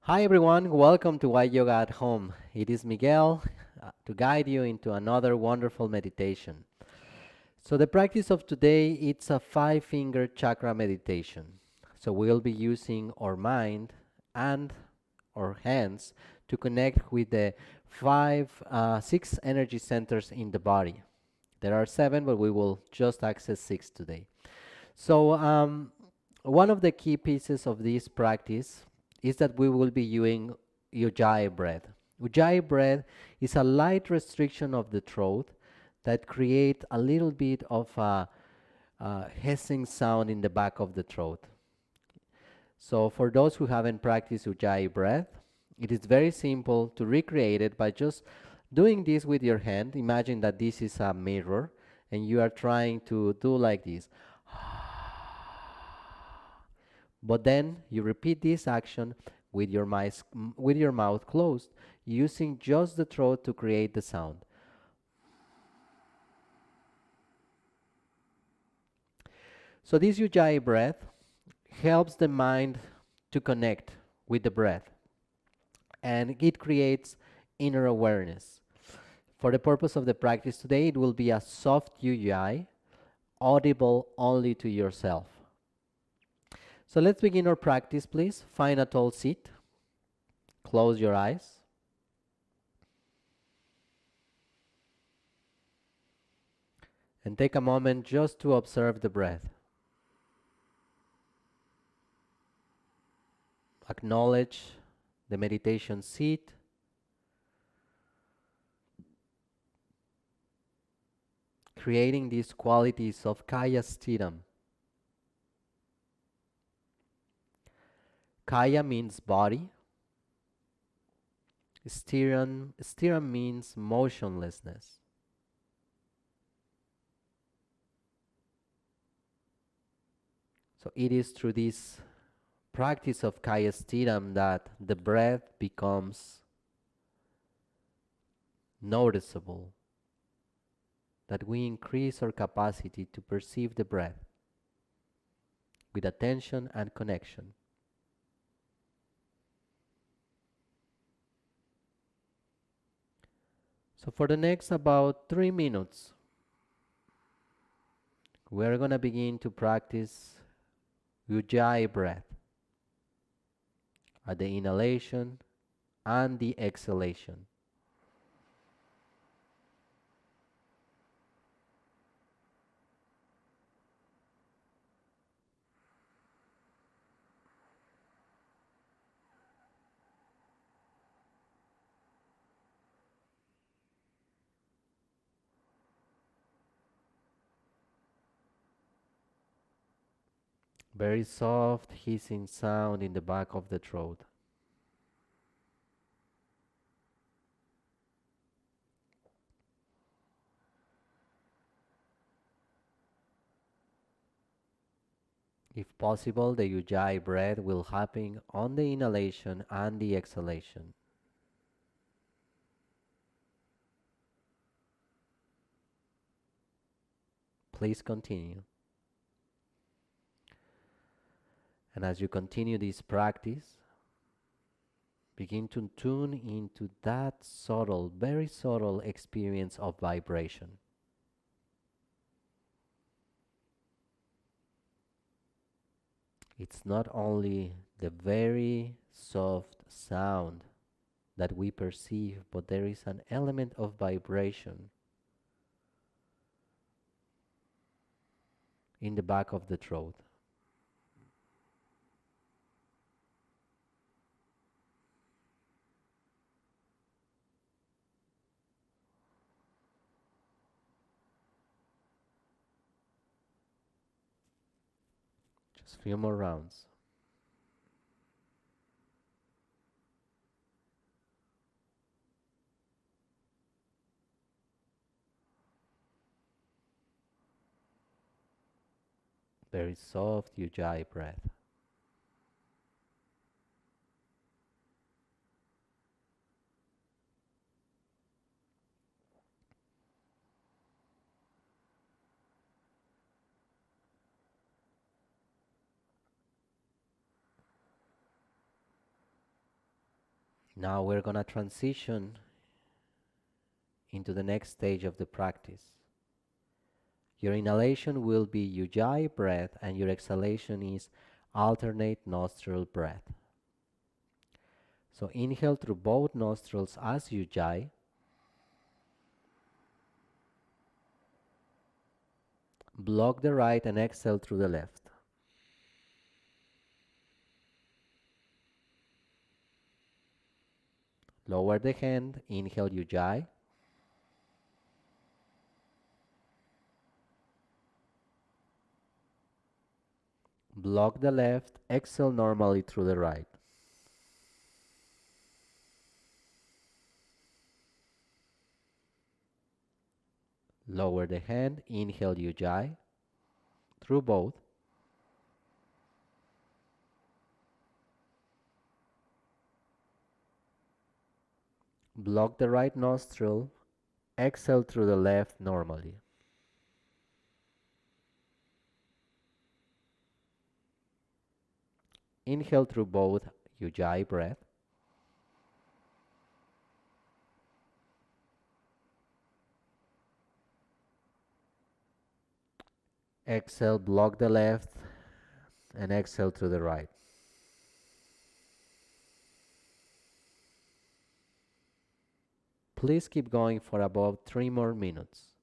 Hi everyone, welcome to YYOGA at Home. It is Miguel to guide you into another wonderful meditation. So the practice of today it's a five-finger chakra meditation. So we'll be using our mind and our hands to connect with the six energy centers in the body. There are seven, but we will just access six today. So one of the key pieces of this practice is that we will be using Ujjayi breath. Ujjayi breath is a light restriction of the throat that create a little bit of a hissing sound in the back of the throat. So for those who haven't practiced Ujjayi breath, it is very simple to recreate it by just doing this with your hand. Imagine that this is a mirror and you are trying to do like this. But then you repeat this action with your mouth closed, using just the throat to create the sound. So this Ujjayi breath helps the mind to connect with the breath, and it creates inner awareness. For the purpose of the practice today, it will be a soft Ujjayi, audible only to yourself. So let's begin our practice, please. Find a tall seat. Close your eyes. And take a moment just to observe the breath. Acknowledge the meditation seat. Creating these qualities of kaya sthiram. Kaya means body. Sthiram means motionlessness. So it is through this practice of kaya sthiram that the breath becomes noticeable, that we increase our capacity to perceive the breath with attention and connection. So for the next about 3 minutes, we're going to begin to practice Ujjayi breath at the inhalation and the exhalation. Very soft hissing sound in the back of the throat. If possible, the Ujjayi breath will happen on the inhalation and the exhalation. Please continue. And as you continue this practice, begin to tune into that subtle, very subtle experience of vibration. It's not only the very soft sound that we perceive, but there is an element of vibration in the back of the throat. Just a few more rounds. Very soft Ujjayi breath. Now we're going to transition into the next stage of the practice. Your inhalation will be Ujjayi breath and your exhalation is alternate nostril breath. So inhale through both nostrils as Ujjayi. Block the right and exhale through the left. Lower the hand, inhale Ujjayi. Block the left, exhale normally through the right. Lower the hand, inhale Ujjayi through both. Block the right nostril, exhale through the left normally. Inhale through both Ujjayi breath. Exhale, block the left and exhale through the right. Please keep going for about 3 more minutes.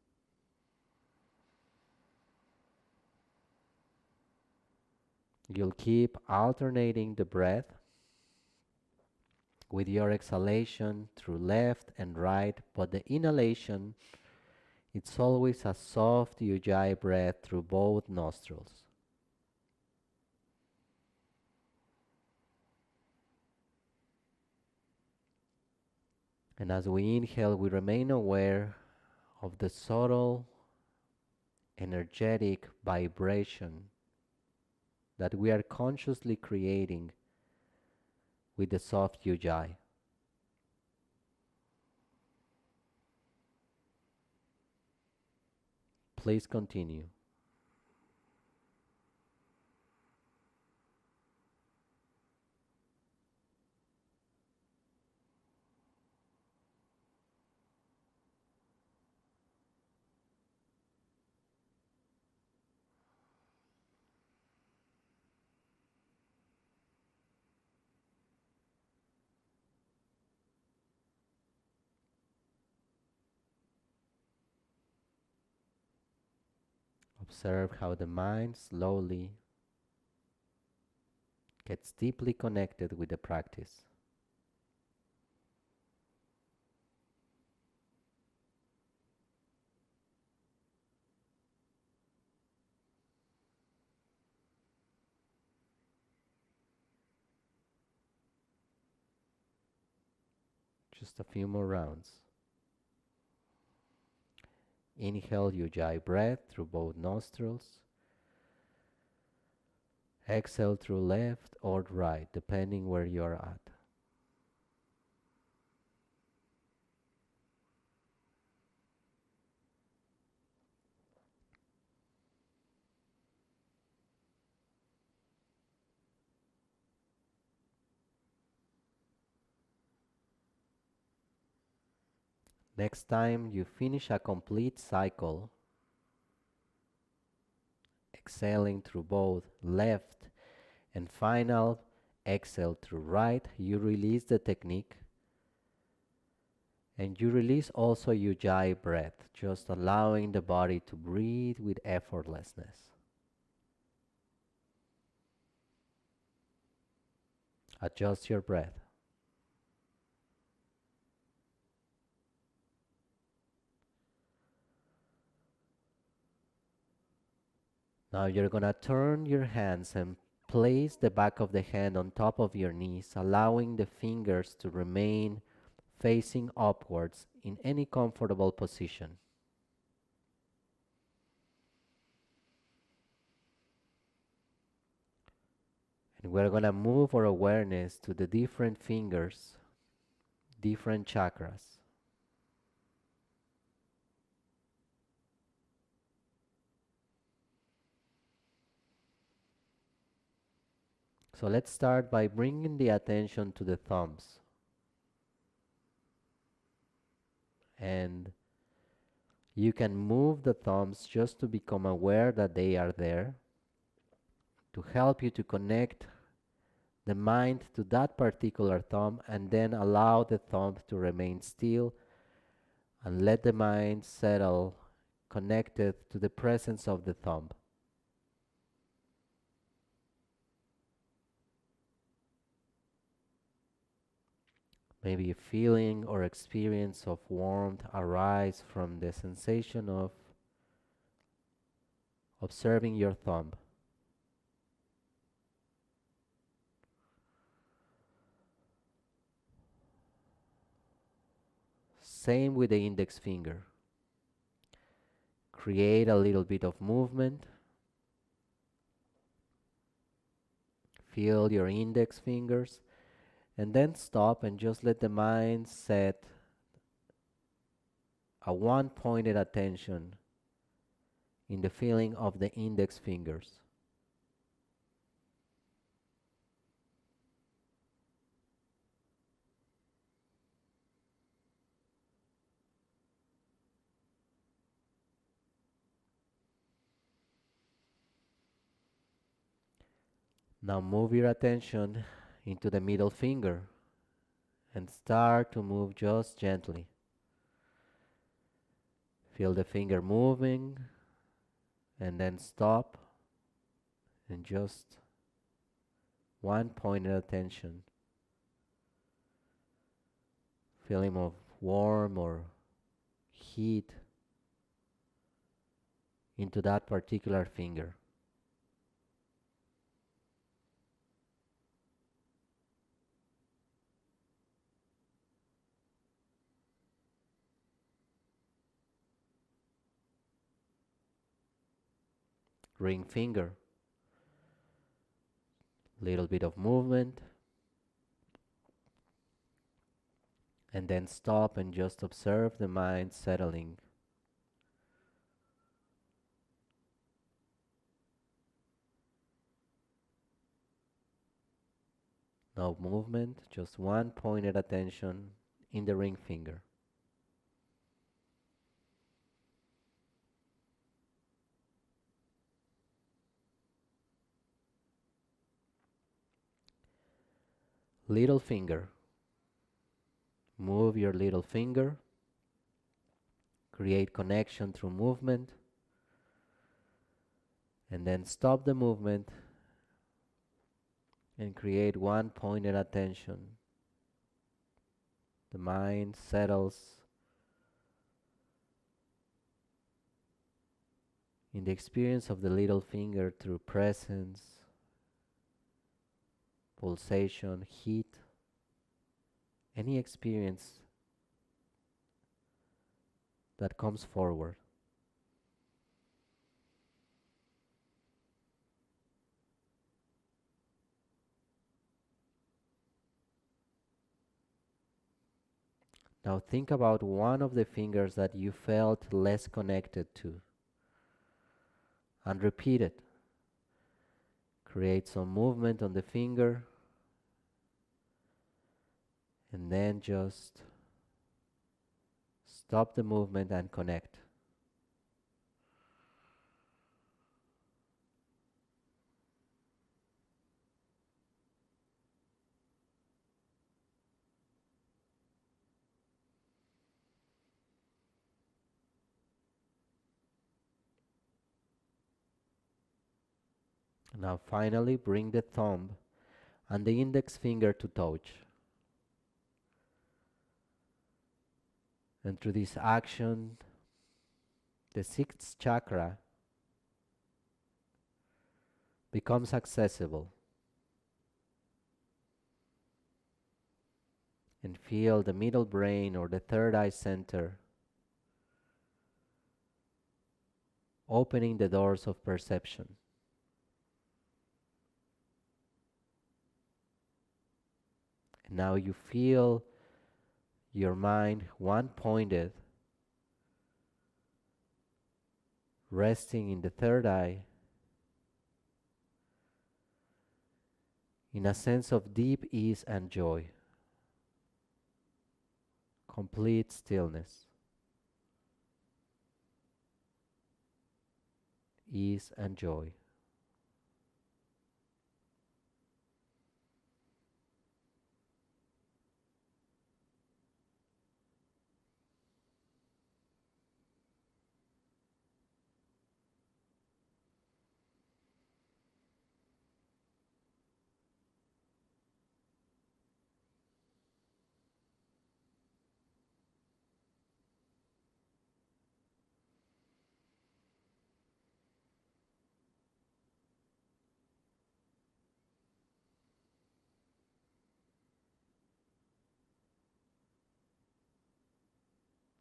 You'll keep alternating the breath with your exhalation through left and right, but the inhalation, it's always a soft Ujjayi breath through both nostrils. And as we inhale, we remain aware of the subtle, energetic vibration that we are consciously creating with the soft Ujjayi. Please continue. Observe how the mind slowly gets deeply connected with the practice. Just a few more rounds. Inhale Ujjayi breath through both nostrils. Exhale through left or right, depending where you're at. Next time you finish a complete cycle, exhaling through both left and final exhale through right, you release the technique and you release also Ujjayi breath, just allowing the body to breathe with effortlessness. Adjust your breath. Now you're going to turn your hands and place the back of the hand on top of your knees, allowing the fingers to remain facing upwards in any comfortable position. And we're going to move our awareness to the different fingers, different chakras. So let's start by bringing the attention to the thumbs. And you can move the thumbs just to become aware that they are there, to help you to connect the mind to that particular thumb, and then allow the thumb to remain still and let the mind settle connected to the presence of the thumb. Maybe a feeling or experience of warmth arise from the sensation of observing your thumb. Same with the index finger. Create a little bit of movement. Feel your index fingers and then stop and just let the mind set a one-pointed attention in the feeling of the index fingers. Now move your attention into the middle finger and start to move just gently. Feel the finger moving and then stop and just one pointed attention. Feeling of warm or heat into that particular finger. Ring finger. Little bit of movement. And then stop and just observe the mind settling. No movement, just one pointed attention in the ring finger. Little finger. Move your little finger. Create connection through movement. And then stop the movement and create one pointed attention. The mind settles in the experience of the little finger through presence, pulsation, heat, any experience that comes forward. Now think about one of the fingers that you felt less connected to and repeat it. Create some movement on the finger and then just stop the movement and connect. Now finally bring the thumb and the index finger to touch. And through this action, the sixth chakra becomes accessible. And feel the middle brain or the third eye center opening the doors of perception. And now you feel your mind one pointed, resting in the third eye, in a sense of deep ease and joy, complete stillness. ease, and joy.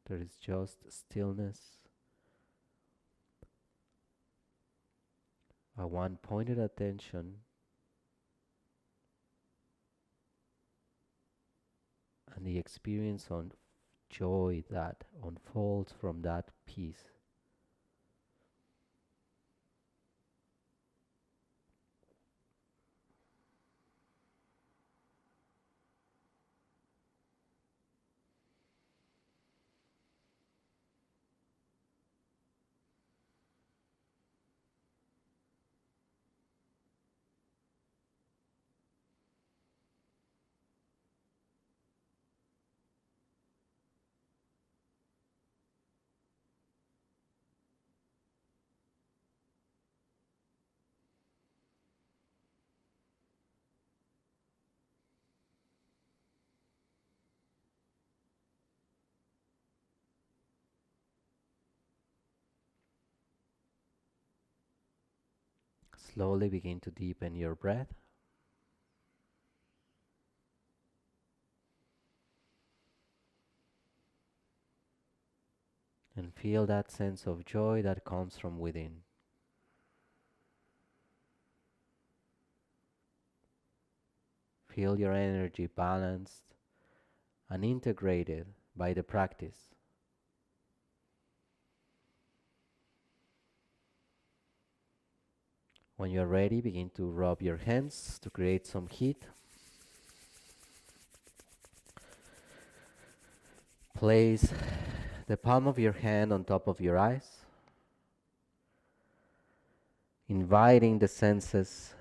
There is just stillness, a one pointed attention, and the experience of joy that unfolds from that peace. Slowly begin to deepen your breath and feel that sense of joy that comes from within. Feel your energy balanced and integrated by the practice. When you're ready, begin to rub your hands to create some heat. Place the palm of your hand on top of your eyes, inviting the senses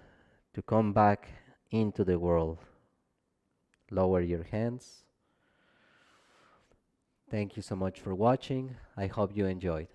to come back into the world. Lower your hands. Thank you so much for watching. I hope you enjoyed.